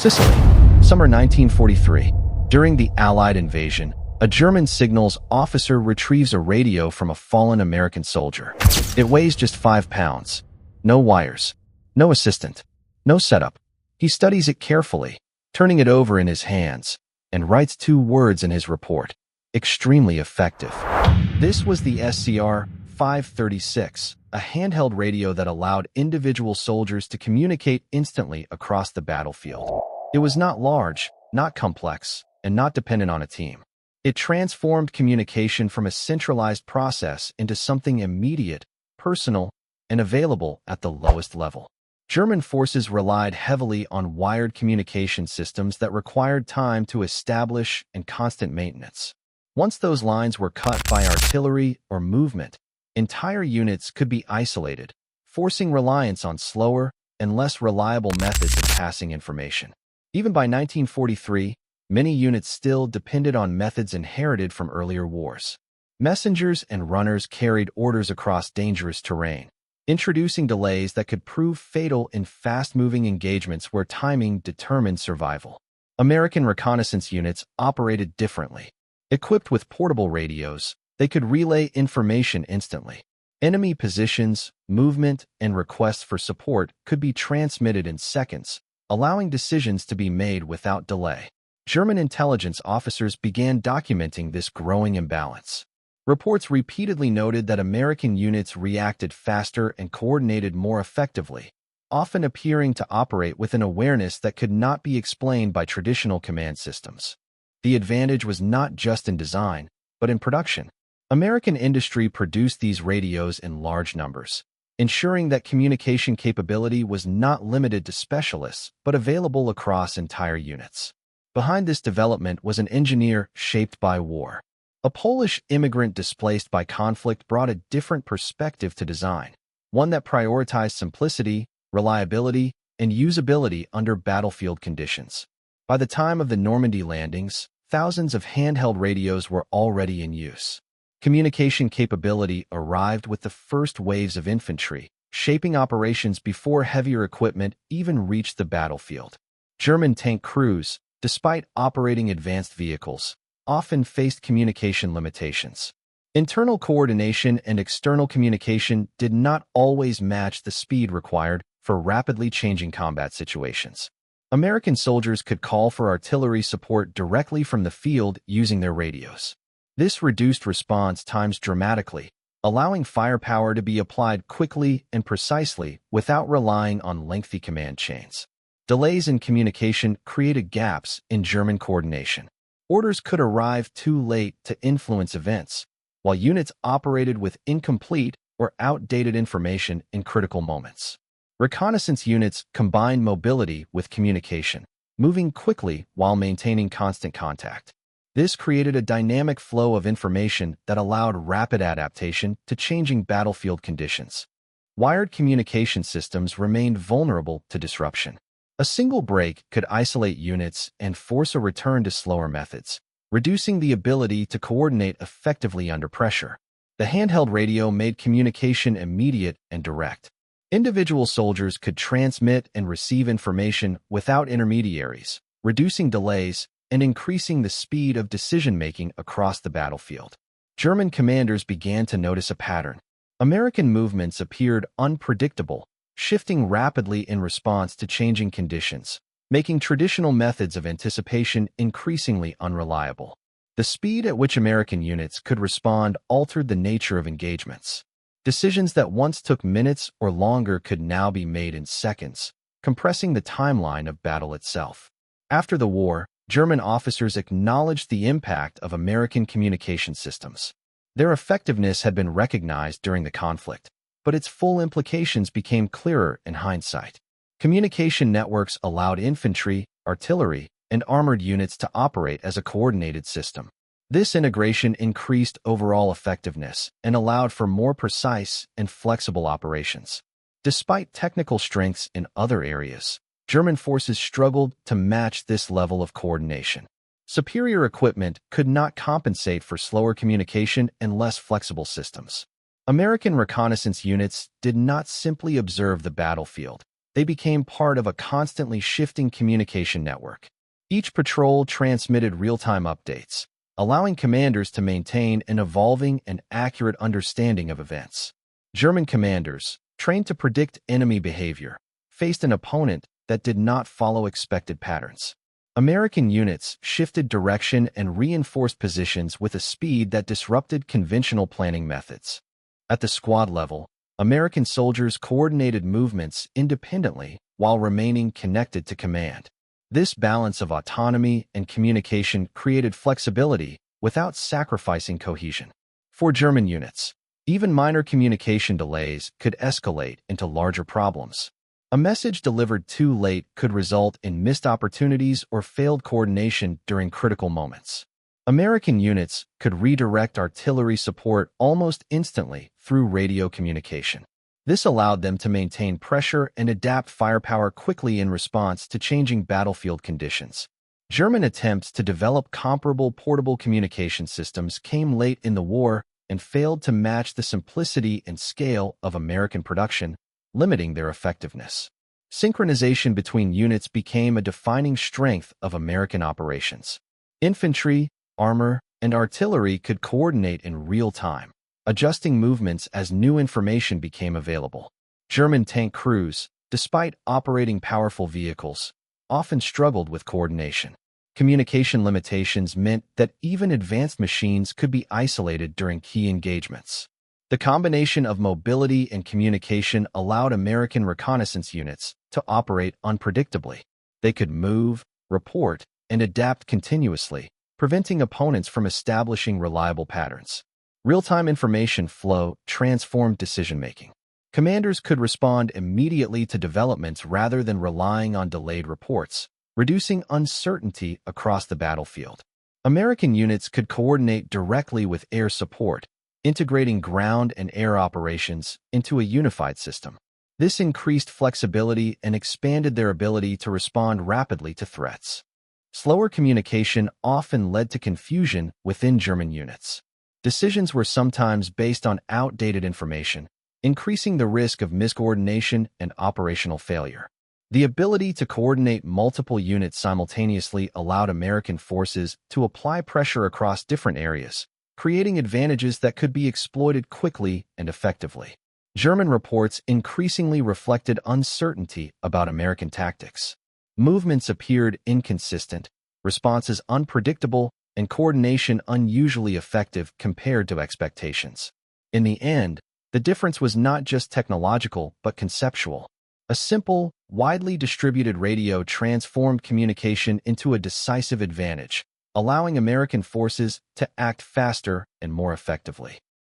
Sicily, summer 1943. During the Allied invasion, a German signals officer retrieves a radio from a fallen American soldier. It weighs just 5 pounds. No wires, no assistant, no setup. He studies it carefully, turning it over in his hands, and writes 2 words in his report: extremely effective. This was the SCR-536, a handheld radio that allowed individual soldiers to communicate instantly across the battlefield. It was not large, not complex, and not dependent on a team. It transformed communication from a centralized process into something immediate, personal, and available at the lowest level. German forces relied heavily on wired communication systems that required time to establish and constant maintenance. Once those lines were cut by artillery or movement, entire units could be isolated, forcing reliance on slower and less reliable methods of passing information. Even by 1943, many units still depended on methods inherited from earlier wars. Messengers and runners carried orders across dangerous terrain, introducing delays that could prove fatal in fast-moving engagements where timing determined survival. American reconnaissance units operated differently. Equipped with portable radios, they could relay information instantly. Enemy positions, movement, and requests for support could be transmitted in seconds, allowing decisions to be made without delay. German intelligence officers began documenting this growing imbalance. Reports repeatedly noted that American units reacted faster and coordinated more effectively, often appearing to operate with an awareness that could not be explained by traditional command systems. The advantage was not just in design, but in production. American industry produced these radios in large numbers, ensuring that communication capability was not limited to specialists, but available across entire units. Behind this development was an engineer shaped by war. A Polish immigrant displaced by conflict brought a different perspective to design, one that prioritized simplicity, reliability, and usability under battlefield conditions. By the time of the Normandy landings, thousands of handheld radios were already in use. Communication capability arrived with the first waves of infantry, shaping operations before heavier equipment even reached the battlefield. German tank crews, despite operating advanced vehicles, often faced communication limitations. Internal coordination and external communication did not always match the speed required for rapidly changing combat situations. American soldiers could call for artillery support directly from the field using their radios. This reduced response times dramatically, allowing firepower to be applied quickly and precisely without relying on lengthy command chains. Delays in communication created gaps in German coordination. Orders could arrive too late to influence events, while units operated with incomplete or outdated information in critical moments. Reconnaissance units combined mobility with communication, moving quickly while maintaining constant contact. This created a dynamic flow of information that allowed rapid adaptation to changing battlefield conditions. Wired communication systems remained vulnerable to disruption. A single break could isolate units and force a return to slower methods, reducing the ability to coordinate effectively under pressure. The handheld radio made communication immediate and direct. Individual soldiers could transmit and receive information without intermediaries, reducing delays and increasing the speed of decision-making across the battlefield. German commanders began to notice a pattern. American movements appeared unpredictable, shifting rapidly in response to changing conditions, making traditional methods of anticipation increasingly unreliable. The speed at which American units could respond altered the nature of engagements. Decisions that once took minutes or longer could now be made in seconds, compressing the timeline of battle itself. After the war, German officers acknowledged the impact of American communication systems. Their effectiveness had been recognized during the conflict, but its full implications became clearer in hindsight. Communication networks allowed infantry, artillery, and armored units to operate as a coordinated system. This integration increased overall effectiveness and allowed for more precise and flexible operations. Despite technical strengths in other areas, German forces struggled to match this level of coordination. Superior equipment could not compensate for slower communication and less flexible systems. American reconnaissance units did not simply observe the battlefield. they became part of a constantly shifting communication network. Each patrol transmitted real-time updates, allowing commanders to maintain an evolving and accurate understanding of events. German commanders, trained to predict enemy behavior, faced an opponent that did not follow expected patterns. American units shifted direction and reinforced positions with a speed that disrupted conventional planning methods. At the squad level, American soldiers coordinated movements independently while remaining connected to command. This balance of autonomy and communication created flexibility without sacrificing cohesion. For German units, even minor communication delays could escalate into larger problems. A message delivered too late could result in missed opportunities or failed coordination during critical moments. American units could redirect artillery support almost instantly through radio communication. This allowed them to maintain pressure and adapt firepower quickly in response to changing battlefield conditions. German attempts to develop comparable portable communication systems came late in the war and failed to match the simplicity and scale of American production, limiting their effectiveness. Synchronization between units became a defining strength of American operations. Infantry, armor, and artillery could coordinate in real time, adjusting movements as new information became available. German tank crews, despite operating powerful vehicles, often struggled with coordination. Communication limitations meant that even advanced machines could be isolated during key engagements. The combination of mobility and communication allowed American reconnaissance units to operate unpredictably. They could move, report, and adapt continuously, preventing opponents from establishing reliable patterns. Real-time information flow transformed decision-making. Commanders could respond immediately to developments rather than relying on delayed reports, reducing uncertainty across the battlefield. American units could coordinate directly with air support, integrating ground and air operations into a unified system. This increased flexibility and expanded their ability to respond rapidly to threats. Slower communication often led to confusion within German units. Decisions were sometimes based on outdated information, increasing the risk of miscoordination and operational failure. The ability to coordinate multiple units simultaneously allowed American forces to apply pressure across different areas, creating advantages that could be exploited quickly and effectively. German reports increasingly reflected uncertainty about American tactics. Movements appeared inconsistent, responses unpredictable, and coordination unusually effective compared to expectations. In the end, the difference was not just technological but conceptual. A simple, widely distributed radio transformed communication into a decisive advantage, allowing American forces to act faster and more effectively.